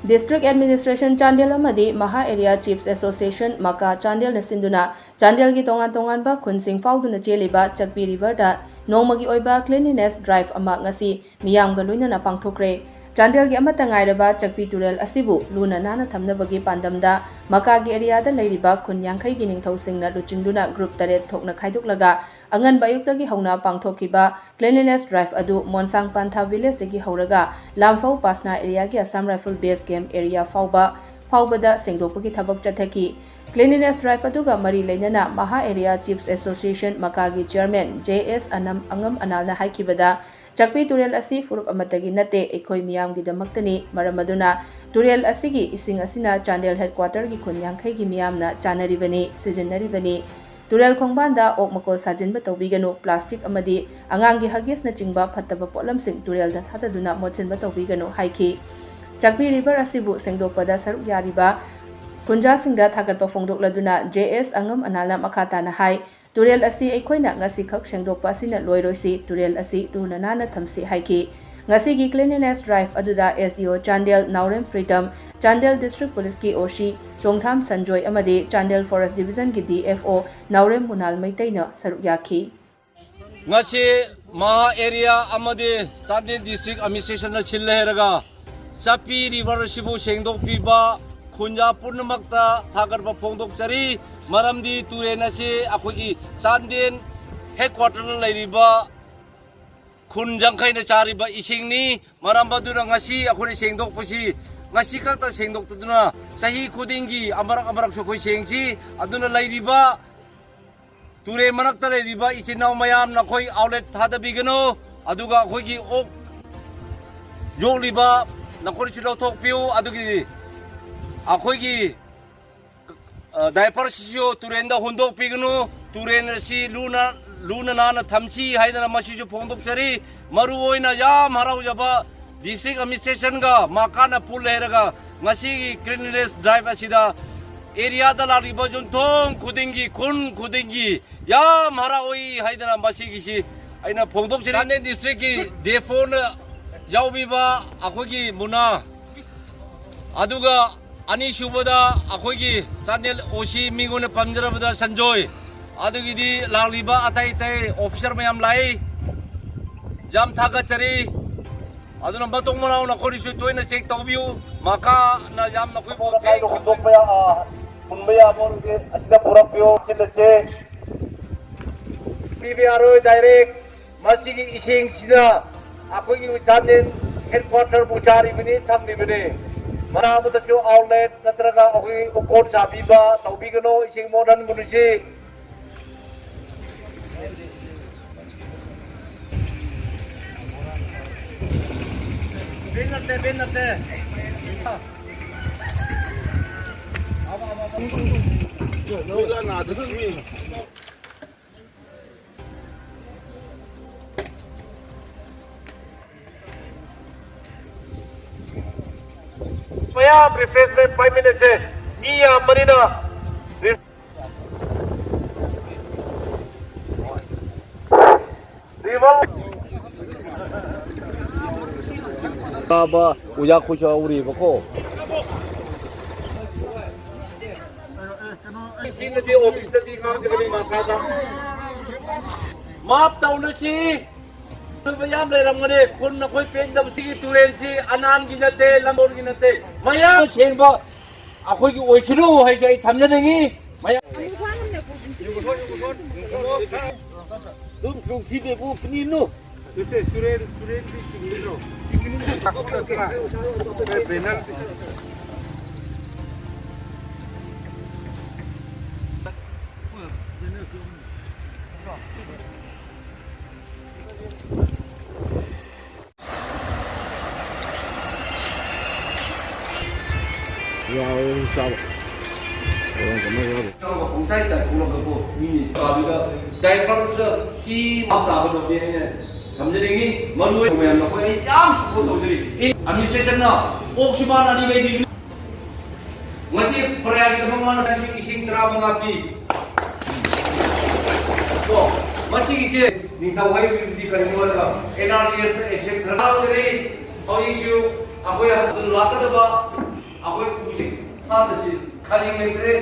District Administration Chandel amadi Maha Area Chiefs Association Maka Chandel nasinduna Chandel gi tongan ba khunsing fauduna cheliba Chakpi River da nongmagi oiba cleanliness drive ama ngasi miyamga loinana pangthokre Chandel gi amata ngairaba Chakpi Turel asibu luna nana thamnabagi pandamda Maka gi area da leiriba khun yangkhai gi ningthosingna luchingduna group taret thokna khaidoklaga angan bayuktagi hauna pangthokiba cleanliness drive adu Monsang Pantha village dagi hauraga Lamphau Pasna area gi Assam Rifle Base Camp area faubada sengdokpagi thabak chathaki cleanliness drive aduga mari leinana Maha Area Chiefs Association Makagi Chairman JS Angam Analna haikibada Chakpi Turel asi furup amatagi nate ekhoi miyam gi damaktani maramaduna Turel asigi ising asina Chandel headquarter gi khunyangkhai gi miyamna chanaribani sijinnaribani Turel Khongbanda ok makol sajinba tawbiganu plastic amadi angangi hagis na chingba phattaba potlamsing Turel da thadaduna mochinba tawbiganu haiki Chakpi River asibu sengdokpada saruk yariba Kunja singda thagatpa fongdokladuna JS Angam Analna makhatana hai Turel asi aikhoina ngasi khak sengdokpa asina loiroisi Turel asi tuna nana thamsi haiki ngasi gi cleanliness drive aduda SDO Chandel Naurem Freedom Chandel District Police ki OC Chongtham Sanjoy amadi Chandel Forest Division gi DFO Naurem Munal Maitaina saruk yaki ngasi Maha Area amadi Chandel District Administration na chilleheraga Chakpi River sibu sengdokpiba khunja purnamakta thagarba phongdokchari maramdi turena se akhogi Chandel headquarter lairiba khunjangkhai na chariba isingni marambaduna ngasi akhoni sengdokpasi ngasi kakta sengdoktaduna sahi khudingi amarak sokhoi sengsi aduna lairiba ture manakta lairiba ichinaw mayam nakhoi outlet thadabigano aduga akhogi ok joliba nakhori chilo thokpiu adugi akhoigi diaper sisio turenda hundok pignu turen si luna nana thamsi haidana masisu phongdokchari maru oina yam haraujaba district administration ga makana pul lehraga ngasi cleanliness drive asida area da lariba jonthong khudingi khun khudingi yam haraoi haidana masigi si aina phongdokchari ane district ki defon yaubiba akhoigi muna aduga ani subada akhoigi Chandel OC mingone pamjarabada Sanjoy adugidi lagliba atai officer mayam lai jam thagachari aduna batong manau na khorisu toina check tawbiu maka na jam na khoi bo thai dokpaya punbaya borge asida purapyo chilase PBRO direct masigi ising sida akhoigi Chandel headquarter buchari bini thamni bini Manamudachu outlet natraga ohi ukod sabiba taubigano ising modern munisi benate Paya refreshment 5 minutes है Iya Marina Rival Baba uya kucha uri bako Sini di office di काम करने माता माप ताउनसी Bayam le ramane kun na koi pen dam sigi turen si anan gi nate lambor gi nate maya chengba akhoi gi oichinu hai sai thamjanengi maya dum thibe bu kninu tete turen di kninu penal Ya, sabe. 공사에 잘 돌아가고 이미 아비가 다이퍼도 티 맞다고 되네. 감정이 머리에 보면 막 거의 양 싶고 도들이 이 administration나 옥시만 아니 레디 masih perayaan kemana dari ising terang mengapi. So masih isi ningkawai di karimora NRDS action kerana dari how issue apa yang lakukan ꯑꯩꯈꯣꯏ ꯎꯁꯤ ꯐꯥꯗꯁꯤ ꯈꯅꯤꯡ ꯂꯩꯇ꯭ꯔꯦ